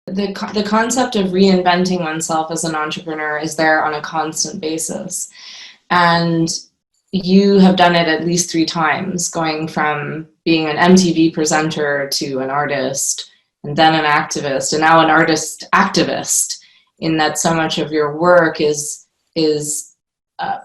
the concept of reinventing oneself as an entrepreneur is there on a constant basis. And you have done it at least 3 times, going from being an MTV presenter to an artist, and then an activist, and now an artist activist, in that so much of your work is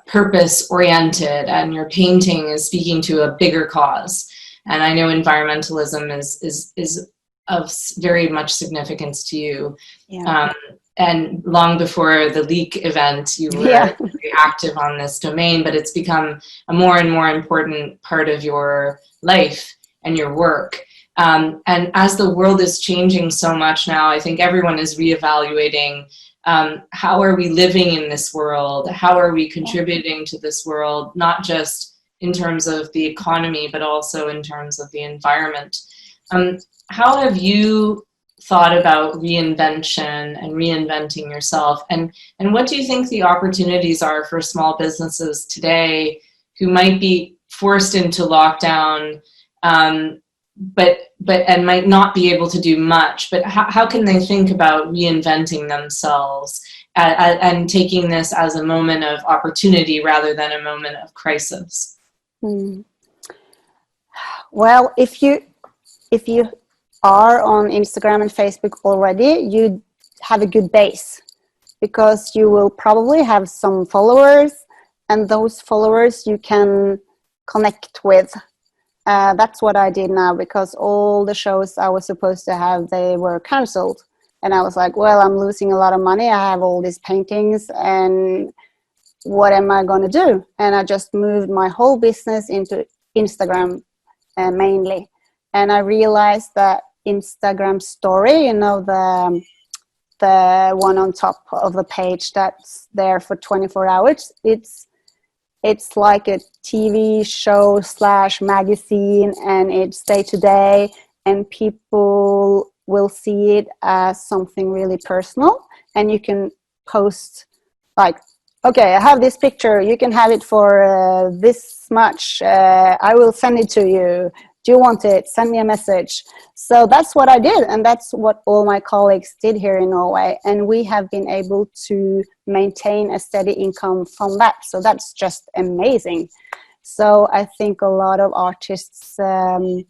purpose oriented, and your painting is speaking to a bigger cause. And I know environmentalism is of very much significance to you. Yeah. And long before the leak event, you were very active on this domain, but it's become a more and more important part of your life and your work. And as the world is changing so much now, I think everyone is reevaluating how are we living in this world? How are we contributing to this world, not just in terms of the economy, but also in terms of the environment? How have you thought about reinvention and reinventing yourself? And what do you think the opportunities are for small businesses today who might be forced into lockdown, but and might not be able to do much, but how can they think about reinventing themselves and taking this as a moment of opportunity rather than a moment of crisis? Well, if you are on Instagram and Facebook already, you have a good base, because you will probably have some followers, and those followers you can connect with. That's what I did now, because all the shows I was supposed to have, they were cancelled. And I was like, well, I'm losing a lot of money. I have all these paintings, and what am I going to do? And I just moved my whole business into Instagram mainly. And I realized that Instagram story, you know, the one on top of the page that's there for 24 hours, it's like a TV show / magazine, and it's day to day, and people will see it as something really personal. And you can post like, okay, I have this picture, you can have it for this much, I will send it to you. Do you want it? Send me a message. So that's what I did, and that's what all my colleagues did here in Norway, and we have been able to maintain a steady income from that. So that's just amazing. So I think a lot of artists have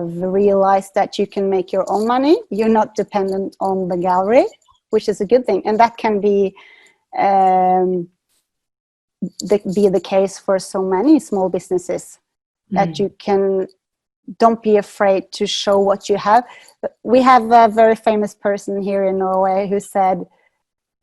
realized that you can make your own money. You're not dependent on the gallery, which is a good thing, and that can be the case for so many small businesses. That you don't be afraid to show what you have. We have a very famous person here in Norway who said,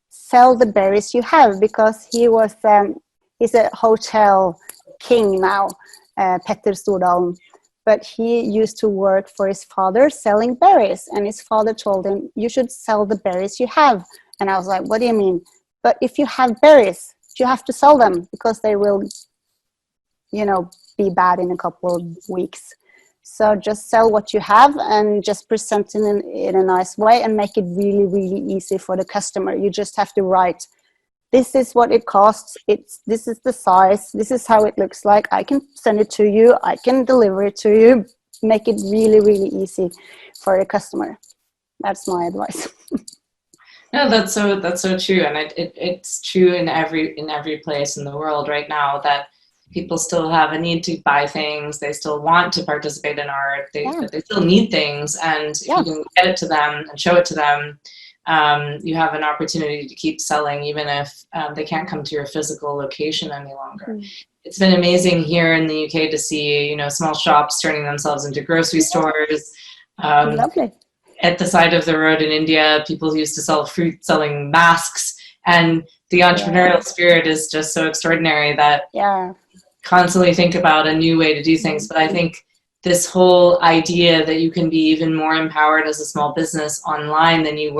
sell the berries you have, because he's a hotel king now, Petter Stordalen. But he used to work for his father selling berries, and his father told him, you should sell the berries you have. And I was like, what do you mean? But if you have berries, you have to sell them, because they will, be bad in a couple of weeks. So just sell what you have and just present it in a nice way, and make it really, really easy for the customer. You just have to write, this is what it costs, this is the size, this is how it looks like, I can send it to you, I can deliver it to you. Make it really, really easy for the customer. That's my advice. No, that's so true, and it's true in every place in the world right now, that people still have a need to buy things. They still want to participate in art. But they still need things, and if you can get it to them and show it to them, you have an opportunity to keep selling, even if they can't come to your physical location any longer. It's been amazing here in the UK to see, small shops turning themselves into grocery stores. Lovely. At the side of the road in India, people used to sell fruit selling masks, and the entrepreneurial spirit is just so extraordinary that constantly think about a new way to do things. But I think this whole idea that you can be even more empowered as a small business online than you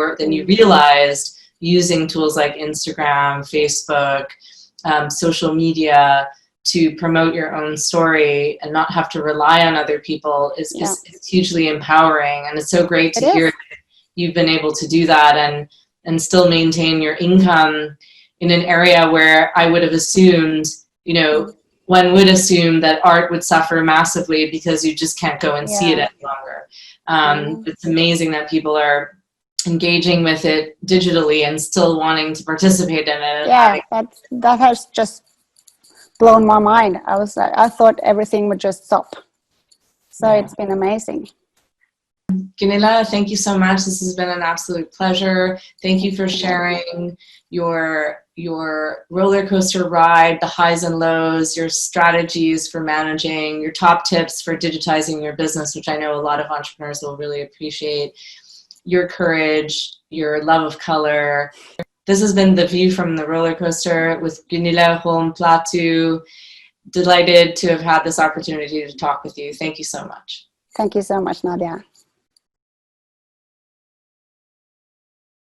realized, using tools like Instagram, Facebook, social media to promote your own story and not have to rely on other people is hugely empowering. And it's so great to hear that you've been able to do that and still maintain your income in an area where I would have assumed, one would assume that art would suffer massively because you just can't go and see it any longer. It's amazing that people are engaging with it digitally and still wanting to participate in it. Yeah, that has just blown my mind. I thought everything would just stop. So it's been amazing. Gunilla, thank you so much. This has been an absolute pleasure. Thank you for sharing your roller coaster ride, the highs and lows, your strategies for managing, your top tips for digitizing your business, which I know a lot of entrepreneurs will really appreciate, your courage, your love of color. This has been The View from the Roller Coaster with Gunilla Holm Platu. Delighted to have had this opportunity to talk with you. Thank you so much. Thank you so much, Nadia.